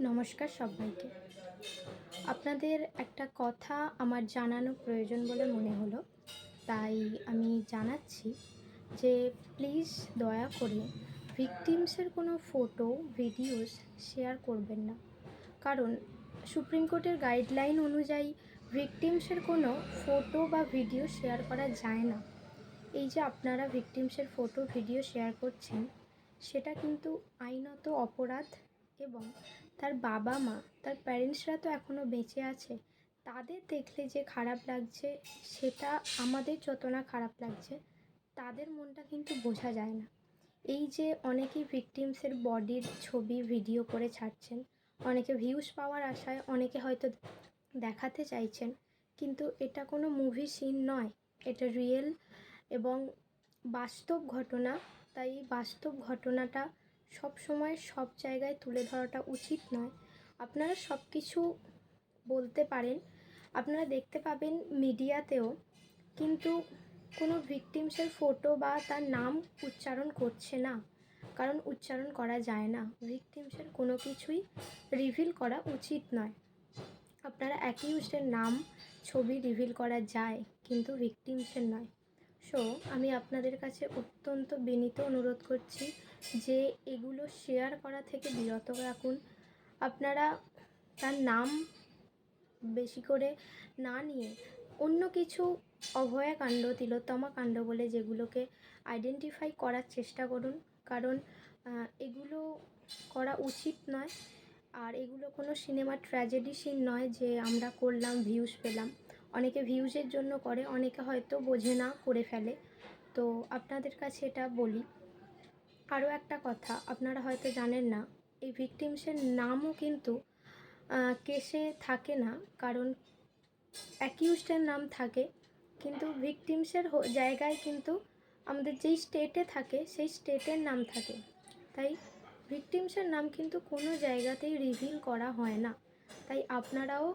নমস্কার সবাইকে। আপনাদের একটা কথা আমার জানানো প্রয়োজন বলে মনে হলো। তাই আমি জানাচ্ছি যে প্লিজ দয়া করে ভিকটিমসের কোনো ফটো, ভিডিওস শেয়ার করবেন না। কারণ সুপ্রিম কোর্টের গাইডলাইন অনুযায়ী ভিকটিমসের কোনো ফটো বা ভিডিও শেয়ার করা যায় না। এই যে আপনারা ভিকটিমসের ফটো, ভিডিও শেয়ার করছেন, সেটা কিন্তু আইনত অপরাধ এবং তার বাবা-মা, তার প্যারেন্টসরা তো এখনও বেঁচে আছে। তাদের দেখলে যে খারাপ লাগছে, সেটা আমাদের যত না খারাপ লাগছে, তাদের মনটা কিন্তু বোঝা যায় না। এই যে অনেকেই ভিকটিমসের বডির ছবি, ভিডিও করে ছাড়ছেন, অনেকে ভিউজ পাওয়ার আশায় অনেকে হয়তো দেখাতে চাইছেন, কিন্তু এটা কোনো মুভি সিন নয়, এটা রিয়েল এবং বাস্তব ঘটনা। তাই এই বাস্তব ঘটনাটা সব সময় সব জায়গায় তুলে ধরাটা উচিত নয়। আপনারা সব কিছু বলতে পারেন, আপনারা দেখতে পাবেন মিডিয়াতেও, কিন্তু কোনো ভিকটিমসের ফটো বা তার নাম উচ্চারণ করছে না, কারণ উচ্চারণ করা যায় না। ভিকটিমসের কোনো কিছুই রিভিল করা উচিত নয়। আপনারা অ্যাকিউজডের নাম, ছবি রিভিল করা যায়, কিন্তু ভিকটিমসের নয়। সো আমি আপনাদের কাছে অত্যন্ত বিনীত অনুরোধ করছি যে এগুলো শেয়ার করা থেকে বিরত রাখুন। আপনারা তার নাম বেশি করে না নিয়ে অন্য কিছু অভয়াকাণ্ড, তিলোত্তমা কাণ্ড বলে যেগুলোকে আইডেন্টিফাই করার চেষ্টা করুন, কারণ এগুলো করা উচিত নয়। আর এগুলো কোনো সিনেমার ট্র্যাজেডি সিন নয় যে আমরা করলাম, ভিউজ পেলাম। অনেকে ভিউজের জন্য করে, অনেকে হয়তো বোঝে না, করে ফেলে। তো আপনাদের কাছে এটা বলি। আরও একটা কথা আপনারা হয়তো জানেন না, এই ভিকটিমসের নামও কিন্তু কেসে থাকে না, কারণ অ্যাকিউজডের নাম থাকে, কিন্তু ভিকটিমসের জায়গায় কিন্তু আমাদের যেই স্টেটে থাকে সেই স্টেটের নাম থাকে। তাই ভিকটিমসের নাম কিন্তু কোনো জায়গাতেই রিভিল করা হয় না। তাই আপনারাও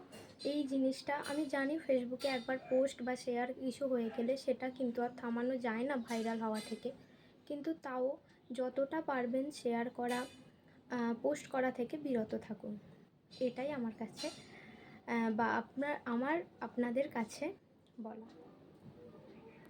এই জিনিসটা, আমি জানি ফেসবুকে একবার পোস্ট বা শেয়ার কিছু হয়ে গেলে সেটা কিন্তু আর থামানো যায় না ভাইরাল হওয়া থেকে, কিন্তু তাও যতটা পারবেন শেয়ার করা, পোস্ট করা থেকে বিরত থাকুন। এটাই আমার কাছে বা আপনাদের কাছে বলা।